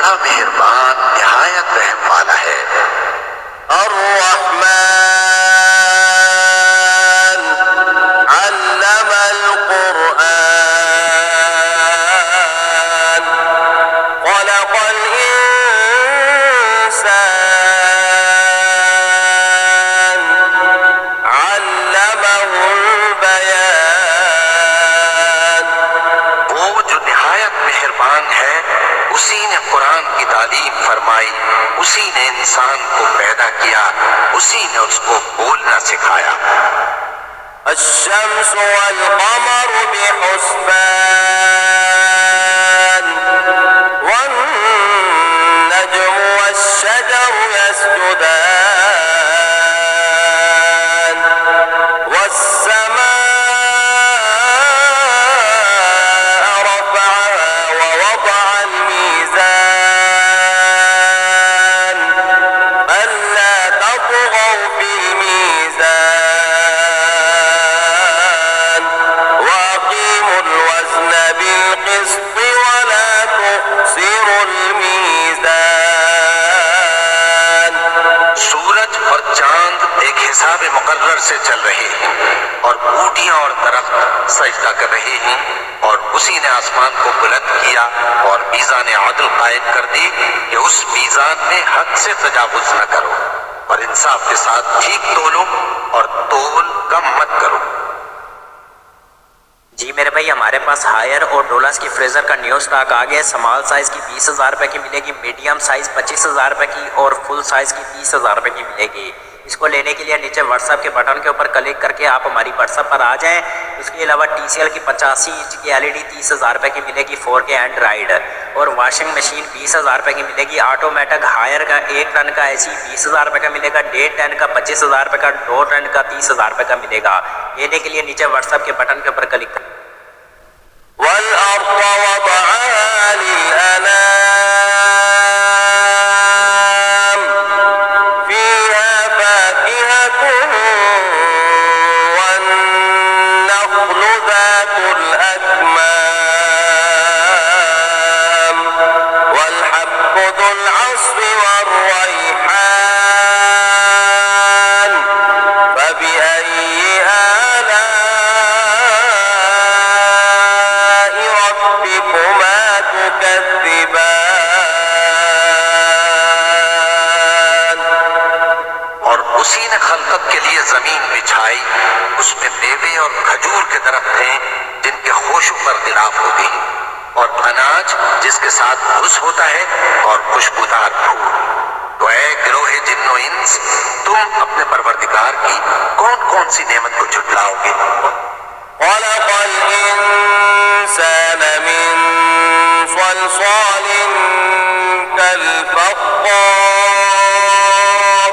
बड़ा मेहरबान निहायत रहम वाला है। अर्रहमान अल्लमल कुरआन खलक़ल इंसान अल्लमहुल बयान। वो जो निहायत मेहरबान है, उसी ने कुरान की तालीम फरमाई, उसी ने इंसान को पैदा किया, उसी ने उसको बोलना सिखाया। अश्शम्स वल क़मर बिहुस्बान वन नज्मु वश्शजरु यस्जुदान वस्समाअ रफ़अहा ववضعल मीज़ान अल्ला तत्ग़ौ फ़िल मीज़ान वअक़ीमुल वज़न बिल-क़िस्ति वला तुख़्सिरुल मीज़ान। सूरज और चांद एक हिसाब मुकर्रर से चल रहे हैं और बूटियां और दरख्त सजदा कर रहे हैं, और उसी ने आसमान को बुलंद किया और मीज़ान अदल कायम कर दी कि उस मीज़ान में हद से तजावुज न करो और इंसाफ के साथ ठीक तोलो और तोल कम मत करो। जी मेरे भाई, हमारे पास हायर और डोलर्स की फ्रीज़र का न्यू स्टॉक आ गया है। स्मॉल साइज़ की 20,000 रुपये की मिलेगी, मीडियम साइज़ 25,000 रुपये की और फुल साइज़ की 30,000 रुपये की मिलेगी। इसको लेने के लिए नीचे व्हाट्सएप के बटन के ऊपर क्लिक करके आप हमारी व्हाट्सएप पर आ जाएं। उसके अलावा TCL की 85 इंच की LED 30,000 रुपये की मिलेगी 4K एंड्रॉइड, और वॉशिंग मशीन 20,000 रुपये की मिलेगी। ऑटोमेटिक हायर का 1 टन का AC 20,000 रुपये का मिलेगा, 1.5 टन का 25,000 रुपये का, 2 टन का 30,000 रुपये का मिलेगा। लेने के लिए नीचे व्हाट्सएप के बटन के ऊपर क्लिक करें। वल-अर्ज़ वضعها लिल-अनाम फ़ीहा फ़ाकिहतुन वन-नख़्लु ज़ातुल अकमाम वल-हब्बु ज़ुल अस्फ़ि वर्रैहान फ़बिअय्यि आलाइ रब्बिकुमा तुकज़्ज़िबान। और उसी ने खलकत के लिए जमीन बिछाई, उसमें मेवे और खजूर के दरख्त हैं जिनके खोशों पर गिलाफ होते हैं, और अनाज जिसके साथ भूस होता है, और खुशबूदार फूल। तो ऐ गिरोहे जिन्नो इंस, तुम अपने परवरदिगार की कौन कौन सी नेमत को झुटलाओगे? खलक़ल इंसान मिन सलसालिन कल-फ़ख़्ख़ार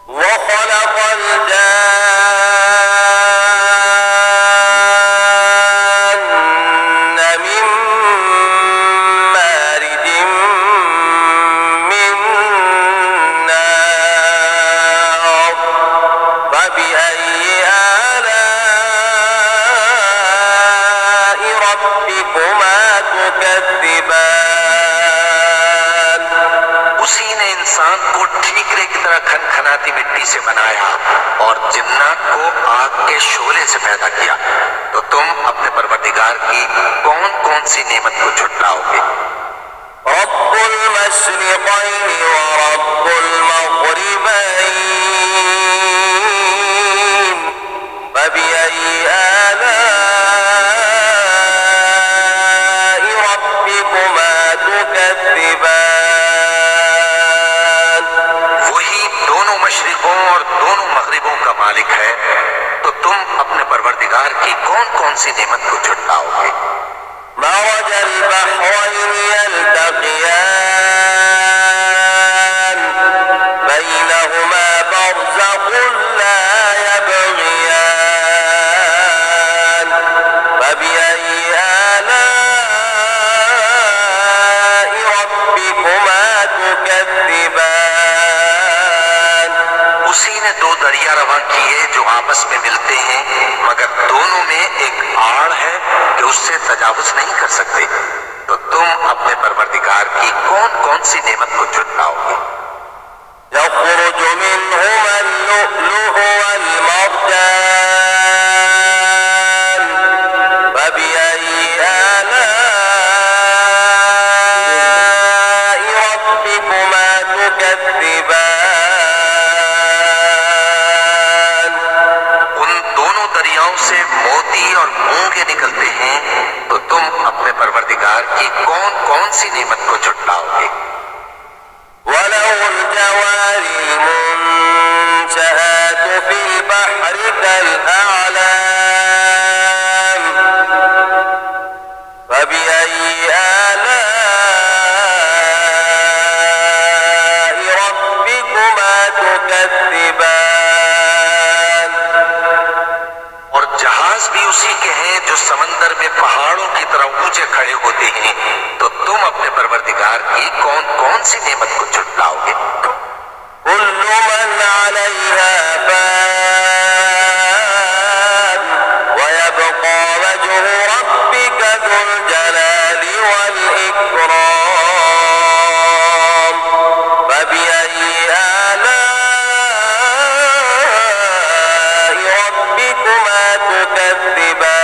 वख़लक़ल जान्न मिन मारिजिन मिन नार फ़बिअय्यि आलाइ रब्बिकुमा तुकज़्ज़िबान। उसी ने इंसान को ठीकरे की तरह खनखनाती मिट्टी से बनाया और जिन्नात को आग के शोले से पैदा किया। तो तुम अपने परवरदिगार की कौन कौन सी नेमत को झुटलाओगे? रब्बुल मशरिक़ैनि व रब्बुल मग़रिबैन फ़बिअय्यि आलाइ रब्बिकुमा तुकज़्ज़िबान। वही दोनों मशरिकों और दोनों मगरिबों का मालिक है, तो तुम अपने परवरदिगार की कौन कौन सी नेमत को झुटलाओगे? मरजल बहरैनि यल्तक़ियान बैनहुमा बरज़ख़ुन ला यबग़ियान फ़बिअय्यि आलाइ रब्बिकुमा तुकज़्ज़िबान। उसी ने दो दरिया रवां किए जो आपस में मिलते हैं, मगर दोनों में एक आड़ है कि उससे तजावुज नहीं कर सकते। तो तुम अपने परवरदिगार की कौन कौन सी नेमत को झुटलाओगे? يخرج منهما اللؤلؤ والمرجان فبأي آلاء ربكما تكذبان उन दोनों दरियाओं से मोती और मूंगे निकलते हैं, तो तुम अपने परवरदिगार की कौन कौन सी नेमत को झुटलाओगे? وله الجوار المنشآت في البحر كالأعلام فبأي آلاء ربكما تكذبان और जहाज भी उसी के हैं जो समंदर में पहाड़ों की तरह ऊंचे खड़े होते हैं, तो तुम अपने परवरदिगार की कौन कौन सी नेमत को झुटलाओगे? كل من عليها فان ويبقى وجه ربك ذو الجلال والإكرام فبأي آلاء ربكما تكذبان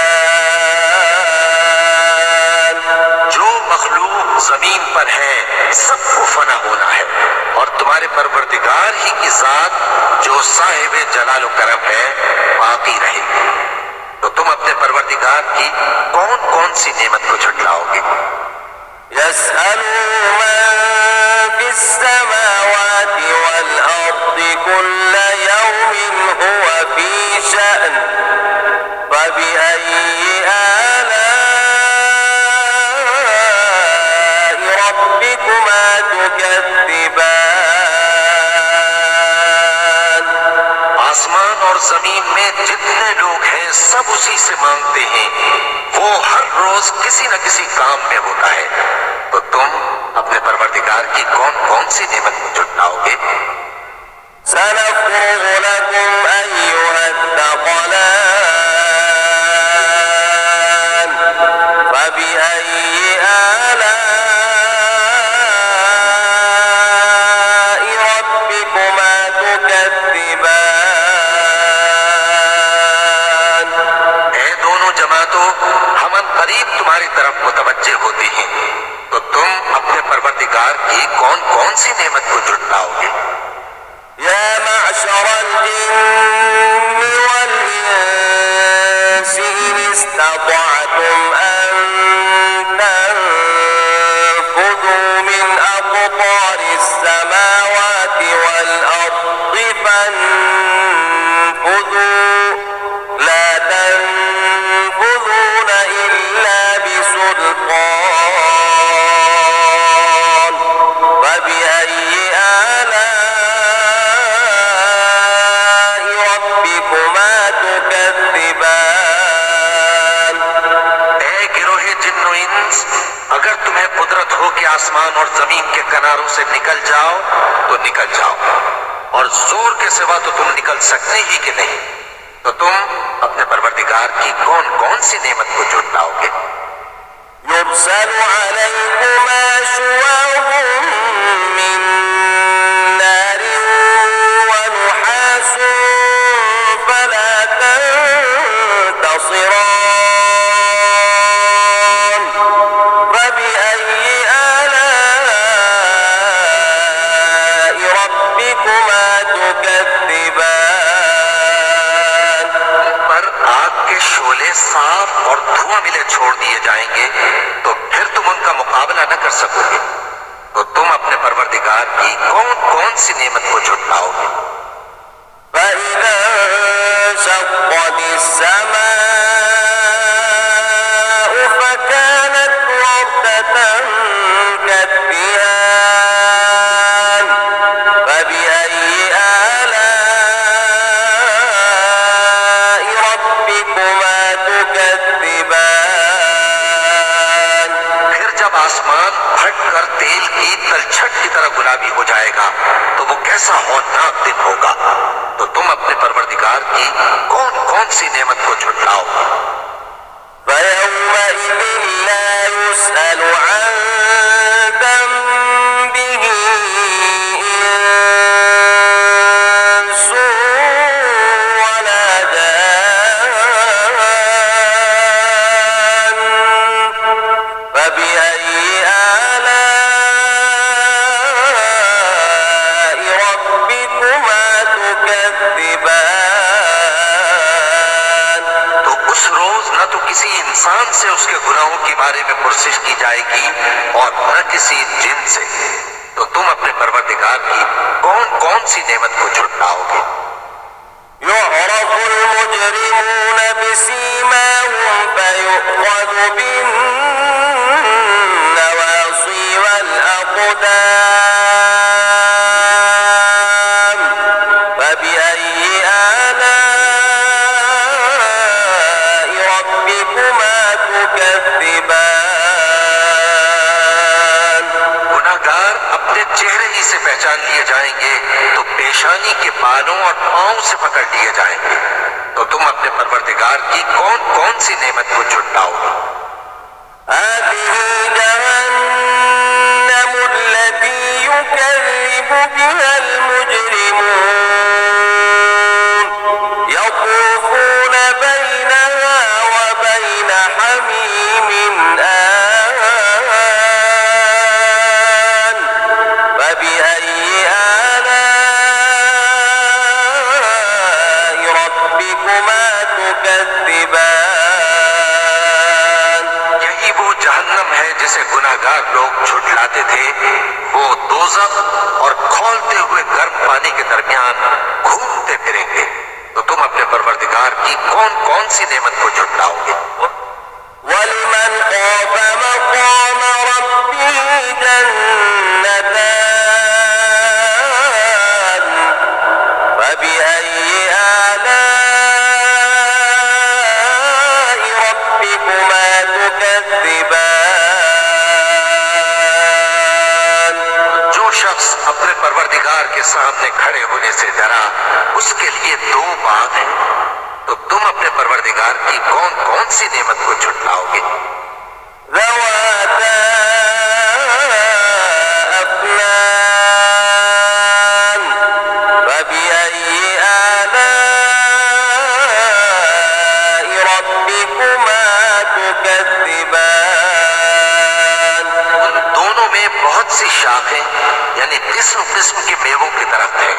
जो मखलूक जमीन पर है सबको फना होना है, और तुम्हारे परवरदिगार ही की जात जो साहिब जलाल करम है बाकी रहेगी। तो तुम अपने परवरदिगार की कौन कौन सी नेमत को झुटलाओगे? يسأله من في السماوات والأرض كل يوم هو في شأن فبأي آلاء ربكما تكذبان आसमान और जमीन में जितने लोग हैं सब उसी से मांगते हैं, वो हर रोज किसी न किसी काम में होता है। तो तुम अपने परवरदिगार की कौन कौन सी नेमत को झुटलाओगे? سنفرغ لكم أيها الثقلان فبأي آلاء ربكما تكذبان ऐ दोनों जमातों, हम करीब तुम्हारी तरफ मुतवज्जे होते हैं, तो तुम अपने परवरदिगार की कौन कौन सी नेमत को झुटलाओगे? يا معشر الجن والإنس إن استطعتم أن تنفذوا من أقطار السماوات والأرض فانفذوا لا تنفذون إلا بسلطان فبأي آلاء ربكما تكذبان ऐ गिरोहे जिन्नो इंस, अगर तुम्हें कुदरत हो कि आसमान और जमीन के किनारों से निकल जाओ तो निकल जाओ, और जोर के सिवा तो तुम निकल सकते ही कि नहीं। तो तुम अपने परवरदिगार की कौन कौन सी नेमत को झुटलाओगे? يرسل عليكما شواظ من نار ونحاس فلا تنتصران فبأي آلاء ربكما تكذبان पर आग के शोले साफ और धुआं मिले छोड़ दिए जाएंगे, तो फिर तुम उनका मुकाबला न कर सकोगे। तो तुम अपने परवरदिगार की कौन कौन सी नेमत को झुटलाओगे? فإذا انشقت السماء فكانت وردة كالدهان فبأي آلاء ربكما تكذبان फिर जब आसमान फट कर तेल की तलछट की तरह गुलाबी हो जाएगा, तो वो कैसा हौलनाक दिन होगा। तो तुम अपने परवरदिगार की कौन कौन सी नेमत को झुटलाओ? فيومئذ لا يسأل عن के बारे में पुरसिश की जाएगी और न किसी जिन से, तो तुम अपने परवरदिगार की कौन कौन सी नेमत को झुटलाओगे? يعرف المجرمون بسيماهم فيؤخذ بالنواصي والأقدام فبأي آلاء ربكما تكذبان गुनाहगार अपने चेहरे ही से पहचान लिए जाएंगे तो पेशानी के बालों और पांव से पकड़ लिए जाएंगे। तो तुम अपने परवरदिगार की कौन कौन सी नेमत को झुटलाओगे? هذه جهنم التي يكذب بها المجرمون يطوفون بينها وبين حميم آن فبأي آلاء ربكما تكذبان यही वो जहन्नम है जिसे गुनाहगार लोग झुटलाते थे। वो दोज़ख और खौलते हुए गर्म पानी के दरमियान घूमते फिरेंगे। तो तुम अपने परवरदिगार की कौन कौन सी नेमत को झुटलाओगे? ولمن خاف مقام ربه جنتان فبأي آلاء ربكما تكذبان जो शख्स अपने परवरदिगार के सामने खड़े होने से डरा, उसके लिए दो बाग हैं। तो तुम अपने परवरदिगार की कौन कौन सी नेमत को झुटलाओगे? ذواتا أفنان فبأي آلاء ربكما تكذبان उन दोनों में बहुत सी शाखें यानी किस्म किस्म के मेवों की तरफ हैं।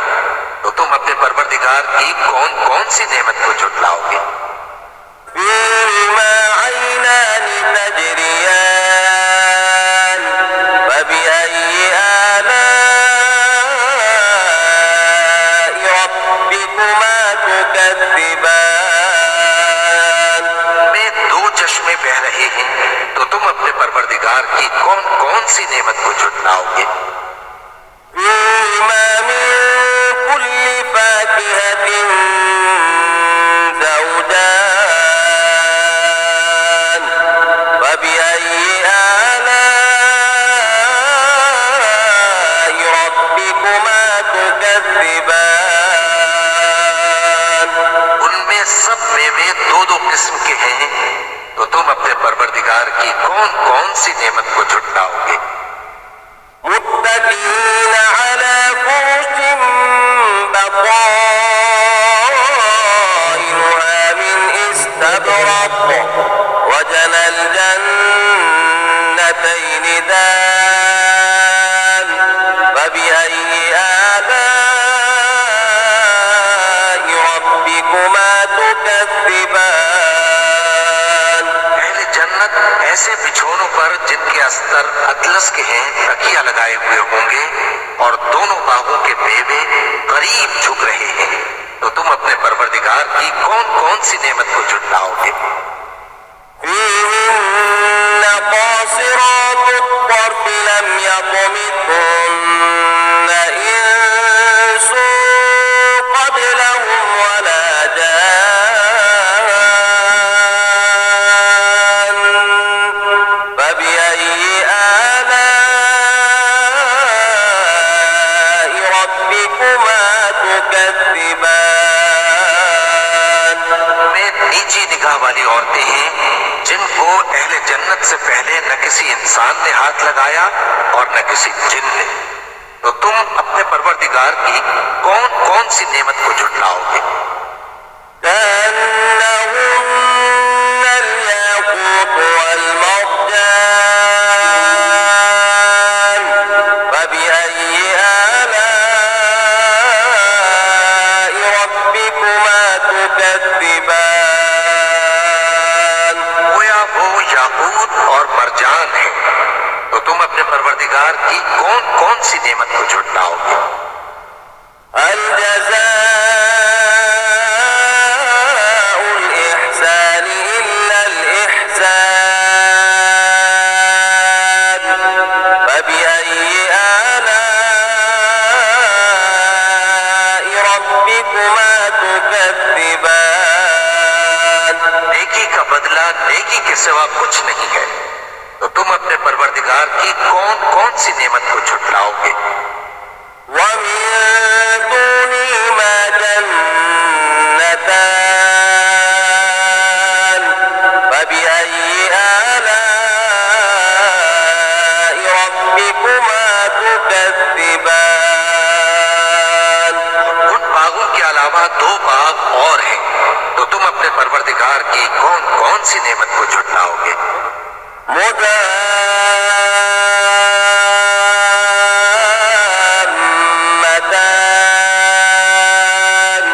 तो तुम अपने परवरदिगार की कौन कौन सी नेमत को झुटलाओगे? فيهما عينان تجريان فبأي آلاء ربكما تكذبان में दो चश्मे बह रहे हैं। तो तुम अपने परवरदिगार की कौन कौन सी नेमत को झुटलाओगे? فيهما من كل فاكهة زوجان فبأي آلاء ربكما تكذبان उनमें सब मेवे दो दो किस्म के हैं। तो तुम अपने परवरदिगार की कौन कौन सी नेमत को झुटलाओगे? متكئين على فرش بطائنها من استبرق وجنى الجنتين دان فبأي آلاء ربكما تكذبان अहले जन्नत ऐसे बिछौनों पर जिनके अस्तर अतलस के हैं तकिया लगाए हुए होंगे और दोनों बागों के मेवे करीब झुक रहे हैं। तो तुम अपने परवरदिगार की कौन कौन सी नेमत को झुटलाओगे? فيهن قاصرات الطرف لم يطمثهن إنس قبلهم ولا جان فبأي آلاء ربكما تكذبان में नीची निगाह वाली औरतें हैं जिनको अहले जन्नत से पहले न किसी इंसान ने हाथ लगाया और न किसी जिन ने। तो तुम अपने परवरदिगार की कौन कौन सी नेमत को झुटलाओगे? كأنهن الياقوت والمرجان فبأي آلاء ربكما تكذبان गोया वो याकूत और परवरदिगार की कौन कौन सी नेमत को झुटलाओगे? هل جزاء الإحسان إلا الإحسان فبأي آلاء ربكما تكذبان नेकी का बदला नेकी के सिवा कुछ नहीं है, तो तुम अपने परवरदिगार की कौन कौन सी नेमत को झुटलाओगे? ومن دونهما جنتان فبأي آلاء ربكما تكذبان उन बागों के अलावा दो बाग और हैं, तो तुम अपने परवरदिगार की कौन कौन सी नेमत को झुटलाओगे? مدامتان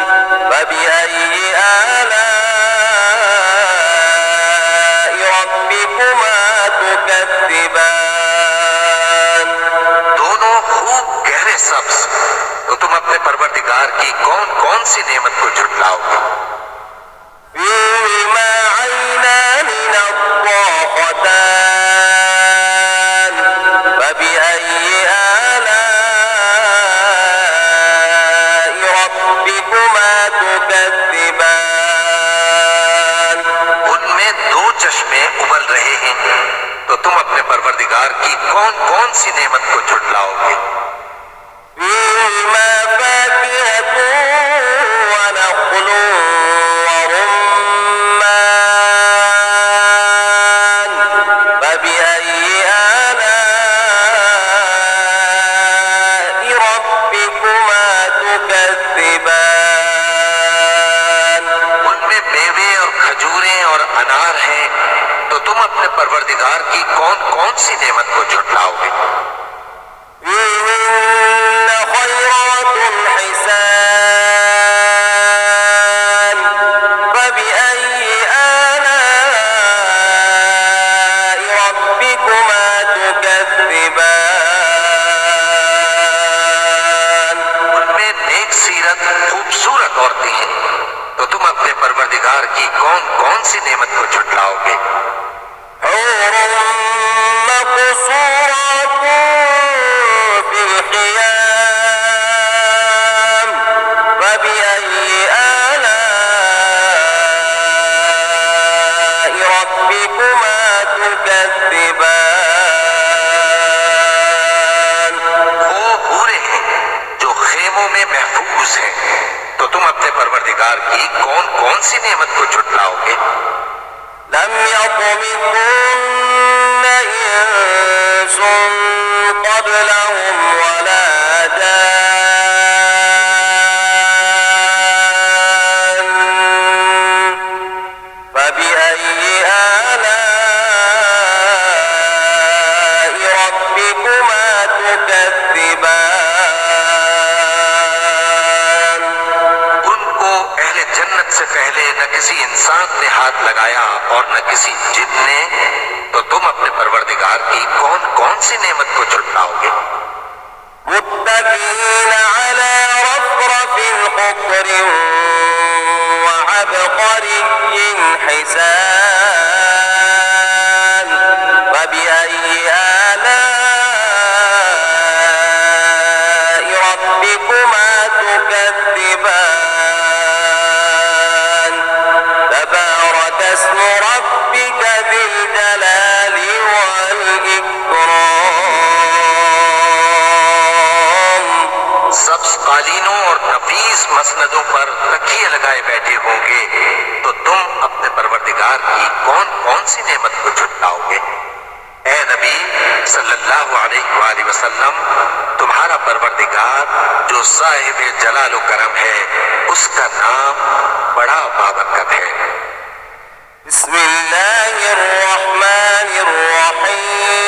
فبأي آلاء ربكما تكذبان दोनों खूब गहरे सब्ज, तो तुम अपने परवरदिगार की कौन कौन सी नेमत को झुटलाओगे? فيهما عينان نضاختان فبأي آلاء ربكما تكذبان उनमें दो चश्मे उबल रहे हैं, तो तुम अपने परवरदिगार की कौन कौन सी नेमत को झुटलाओगे? فيهما فاكهة ونخل ورمان فبأي آلاء ربكما تكذبان उनमें मेवे और खजूरें और अनार हैं, तो तुम अपने परवरदिगार की कौन कौन सी नेमत को झुटलाओगे? فيهن خيرات حسان فبأي آلاء ربكما تكذبان उनमें नेक सीरत खूबसूरत औरतें हैं, तो तुम अपने परवरदिगार की कौन कौन सी नेमत को झुटलाओगे? حور مقصورات في الخيام فبأي آلاء ربكما تكذبان वो हूरें हैं जो खेमों में महफूज हैं, तो तुम अपने परवरदिगार की कौन कौन सी नेमत को झुटलाओगे? لم يطمثهن إنس قبلهم ولا جان فبأي آلاء ربكما تكذبان उनको अहले जन्नत से पहले न किसी इंसान ने हाथ लगाया और न किसी जिन ने, तो तुम अपने परवरदिगार की कौन कौन सी नेमत को झुटलाओगे? متكئين على رفرف خضر وعبقري حسان فبأي آلاء ربكما تكذبان تبارك اسم ربك ذي الجلال والإكرام सब्ज कालीनों और नफीस मसनदों पर तकिए लगाए बैठे होंगे, तो तुम अपने परवरदिगार की कौन कौन सी नेमत को झुटलाओगे? ए नबी सल्लल्लाहु अलैहि वसल्लम, तुम्हारा परवरदिगार जो साहिब जलाल व करम है, उसका नाम बड़ा बाबरकत है। بسم الله الرحمن الرحيم